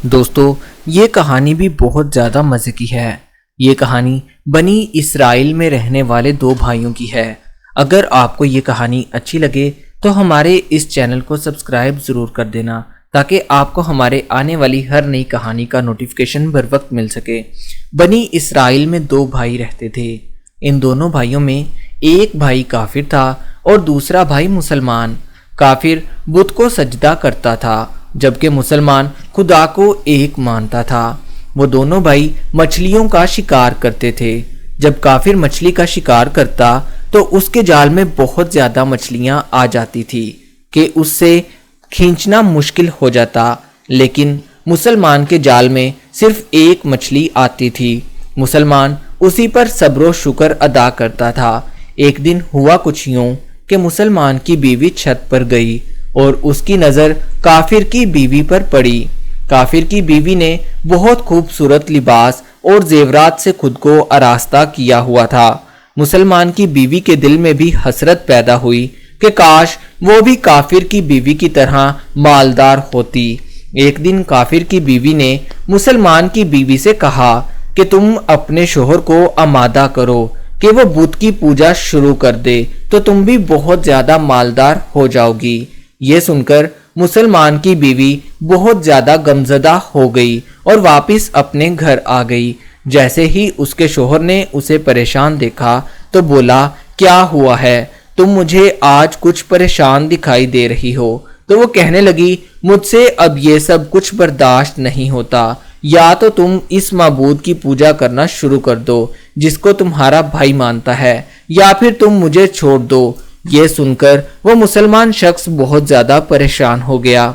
دوستو یہ کہانی بھی بہت زیادہ مزے کی ہے۔ یہ کہانی بنی اسرائیل میں رہنے والے دو بھائیوں کی ہے۔ اگر آپ کو یہ کہانی اچھی لگے تو ہمارے اس چینل کو سبسکرائب ضرور کر دینا تاکہ آپ کو ہمارے آنے والی ہر نئی کہانی کا نوٹیفیکیشن بر وقت مل سکے۔ بنی اسرائیل میں دو بھائی رہتے تھے۔ ان دونوں بھائیوں میں ایک بھائی کافر تھا اور دوسرا بھائی مسلمان۔ کافر بت کو سجدہ کرتا تھا جبکہ مسلمان خدا کو ایک مانتا تھا۔ وہ دونوں بھائی مچھلیوں کا شکار کرتے تھے۔ جب کافر مچھلی کا شکار کرتا تو اس کے جال میں بہت زیادہ مچھلیاں آ جاتی تھی کہ اس سے کھینچنا مشکل ہو جاتا، لیکن مسلمان کے جال میں صرف ایک مچھلی آتی تھی۔ مسلمان اسی پر صبر و شکر ادا کرتا تھا۔ ایک دن ہوا کچھ یوں کہ مسلمان کی بیوی چھت پر گئی اور اس کی نظر کافر کی بیوی پر پڑی۔ کافر کی بیوی نے بہت خوبصورت لباس اور زیورات سے خود کو آراستہ کیا ہوا تھا۔ مسلمان کی بیوی کے دل میں بھی حسرت پیدا ہوئی کہ کاش وہ بھی کافر کی بیوی کی طرح مالدار ہوتی۔ ایک دن کافر کی بیوی نے مسلمان کی بیوی سے کہا کہ تم اپنے شوہر کو آمادہ کرو کہ وہ بت کی پوجا شروع کر دے تو تم بھی بہت زیادہ مالدار ہو جاؤ گی۔ یہ سن کر مسلمان کی بیوی بہت زیادہ غمزدہ ہو گئی اور واپس اپنے گھر آ گئی۔ جیسے ہی اس کے شوہر نے اسے پریشان دیکھا تو بولا، کیا ہوا ہے؟ تم مجھے آج کچھ پریشان دکھائی دے رہی ہو۔ تو وہ کہنے لگی، مجھ سے اب یہ سب کچھ برداشت نہیں ہوتا۔ یا تو تم اس معبود کی پوجا کرنا شروع کر دو جس کو تمہارا بھائی مانتا ہے، یا پھر تم مجھے چھوڑ دو۔ یہ سن کر وہ مسلمان شخص بہت زیادہ پریشان ہو گیا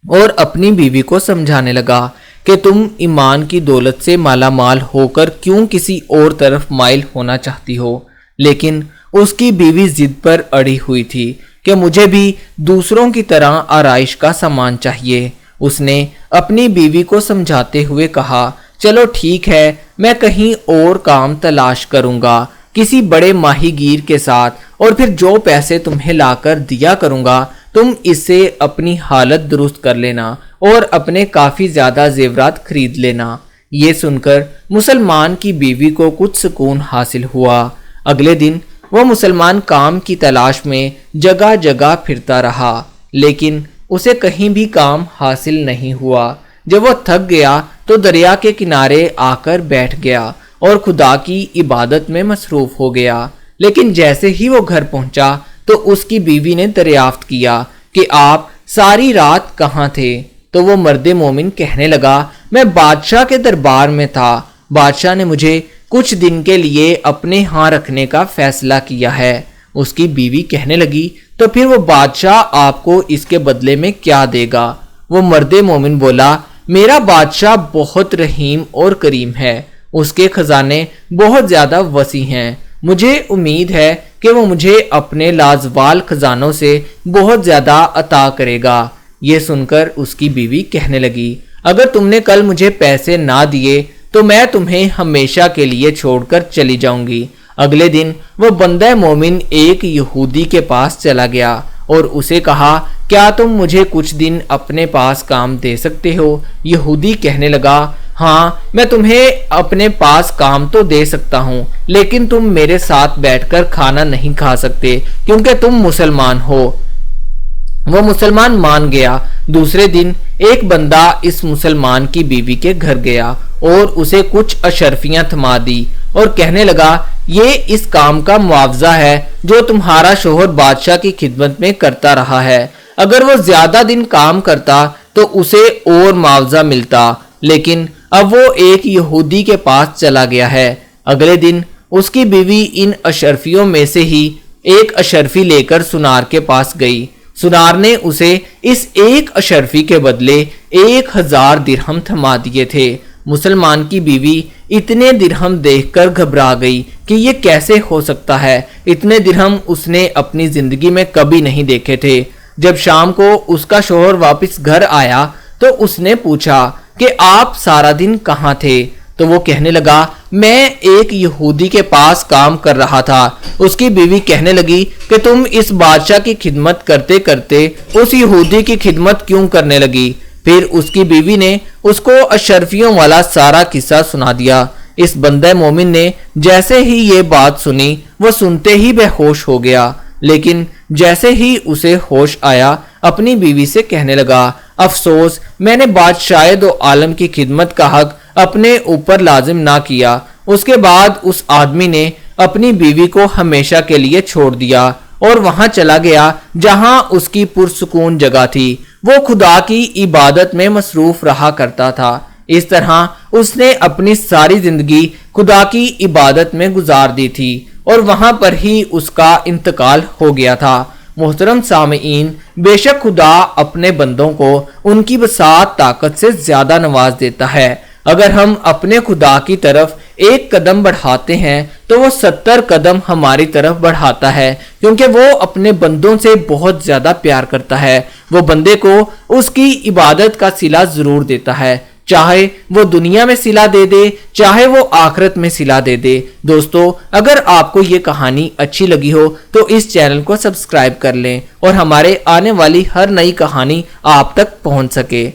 اور اپنی بیوی کو سمجھانے لگا کہ تم ایمان کی دولت سے مالا مال ہو کر کیوں کسی اور طرف مائل ہونا چاہتی ہو؟ لیکن اس کی بیوی ضد پر اڑی ہوئی تھی کہ مجھے بھی دوسروں کی طرح آرائش کا سامان چاہیے۔ اس نے اپنی بیوی کو سمجھاتے ہوئے کہا، چلو ٹھیک ہے، میں کہیں اور کام تلاش کروں گا کسی بڑے ماہی گیر کے ساتھ، اور پھر جو پیسے تمہیں لا کر دیا کروں گا تم اس سے اپنی حالت درست کر لینا اور اپنے کافی زیادہ زیورات خرید لینا۔ یہ سن کر مسلمان کی بیوی کو کچھ سکون حاصل ہوا۔ اگلے دن وہ مسلمان کام کی تلاش میں جگہ جگہ پھرتا رہا، لیکن اسے کہیں بھی کام حاصل نہیں ہوا۔ جب وہ تھک گیا تو دریا کے کنارے آ کر بیٹھ گیا اور خدا کی عبادت میں مصروف ہو گیا۔ لیکن جیسے ہی وہ گھر پہنچا تو اس کی بیوی نے دریافت کیا کہ آپ ساری رات کہاں تھے؟ تو وہ مرد مومن کہنے لگا، میں بادشاہ کے دربار میں تھا۔ بادشاہ نے مجھے کچھ دن کے لیے اپنے ہاں رکھنے کا فیصلہ کیا ہے۔ اس کی بیوی کہنے لگی، تو پھر وہ بادشاہ آپ کو اس کے بدلے میں کیا دے گا؟ وہ مرد مومن بولا، میرا بادشاہ بہت رحیم اور کریم ہے، اس کے خزانے بہت زیادہ وسیع ہیں۔ مجھے امید ہے کہ وہ مجھے اپنے لازوال خزانوں سے بہت زیادہ عطا کرے گا۔ یہ سن کر اس کی بیوی کہنے لگی، اگر تم نے کل مجھے پیسے نہ دیے تو میں تمہیں ہمیشہ کے لیے چھوڑ کر چلی جاؤں گی۔ اگلے دن وہ بندہ مومن ایک یہودی کے پاس چلا گیا اور اسے کہا، کیا تم مجھے کچھ دن اپنے پاس کام دے سکتے ہو؟ یہودی کہنے لگا، ہاں میں تمہیں اپنے پاس کام تو دے سکتا ہوں، لیکن تم میرے ساتھ بیٹھ کر کھانا نہیں کھا سکتے کیونکہ تم مسلمان ہو۔ وہ مسلمان مان گیا۔ دوسرے دن ایک بندہ اس مسلمان کی بیوی کے گھر گیا اور اسے کچھ اشرفیاں تھما دی اور کہنے لگا، یہ اس کام کا معاوضہ ہے جو تمہارا شوہر بادشاہ کی خدمت میں کرتا رہا ہے۔ اگر وہ زیادہ دن کام کرتا تو اسے اور معاوضہ ملتا، لیکن اب وہ ایک یہودی کے پاس چلا گیا ہے۔ اگلے دن اس کی بیوی ان اشرفیوں میں سے ہی ایک اشرفی لے کر سنار کے پاس گئی۔ سنار نے اسے اس ایک اشرفی کے بدلے 1000 درہم تھما دیے تھے۔ مسلمان کی بیوی اتنے درہم دیکھ کر گھبرا گئی کہ یہ کیسے ہو سکتا ہے؟ اتنے درہم اس نے اپنی زندگی میں کبھی نہیں دیکھے تھے۔ جب شام کو اس کا شوہر واپس گھر آیا تو اس نے پوچھا کہ آپ سارا دن کہاں تھے؟ تو وہ کہنے لگا، میں ایک یہودی کے پاس کام کر رہا تھا۔ اس کی بیوی کہنے لگی کہ تم اس بادشاہ کی خدمت کرتے کرتے اس یہودی کی خدمت کیوں کرنے لگی؟ پھر اس کی بیوی نے اس کو اشرفیوں والا سارا قصہ سنا دیا۔ اس بندہ مومن نے جیسے ہی یہ بات سنی وہ سنتے ہی بے ہوش ہو گیا، لیکن جیسے ہی اسے ہوش آیا اپنی بیوی سے کہنے لگا، افسوس میں نے بادشاہ دو عالم کی خدمت کا حق اپنے اوپر لازم نہ کیا۔ اس کے بعد اس آدمی نے اپنی بیوی کو ہمیشہ کے لیے چھوڑ دیا اور وہاں چلا گیا جہاں اس کی پرسکون جگہ تھی۔ وہ خدا کی عبادت میں مصروف رہا کرتا تھا۔ اس طرح اس نے اپنی ساری زندگی خدا کی عبادت میں گزار دی تھی اور وہاں پر ہی اس کا انتقال ہو گیا تھا۔ محترم سامعین، بے شک خدا اپنے بندوں کو ان کی بساط طاقت سے زیادہ نواز دیتا ہے۔ اگر ہم اپنے خدا کی طرف ایک قدم بڑھاتے ہیں تو وہ 70 قدم ہماری طرف بڑھاتا ہے، کیونکہ وہ اپنے بندوں سے بہت زیادہ پیار کرتا ہے۔ وہ بندے کو اس کی عبادت کا صلہ ضرور دیتا ہے، چاہے وہ دنیا میں صلہ دے دے چاہے وہ آخرت میں صلہ دے دے۔ دوستو، اگر آپ کو یہ کہانی اچھی لگی ہو تو اس چینل کو سبسکرائب کر لیں اور ہمارے آنے والی ہر نئی کہانی آپ تک پہنچ سکے۔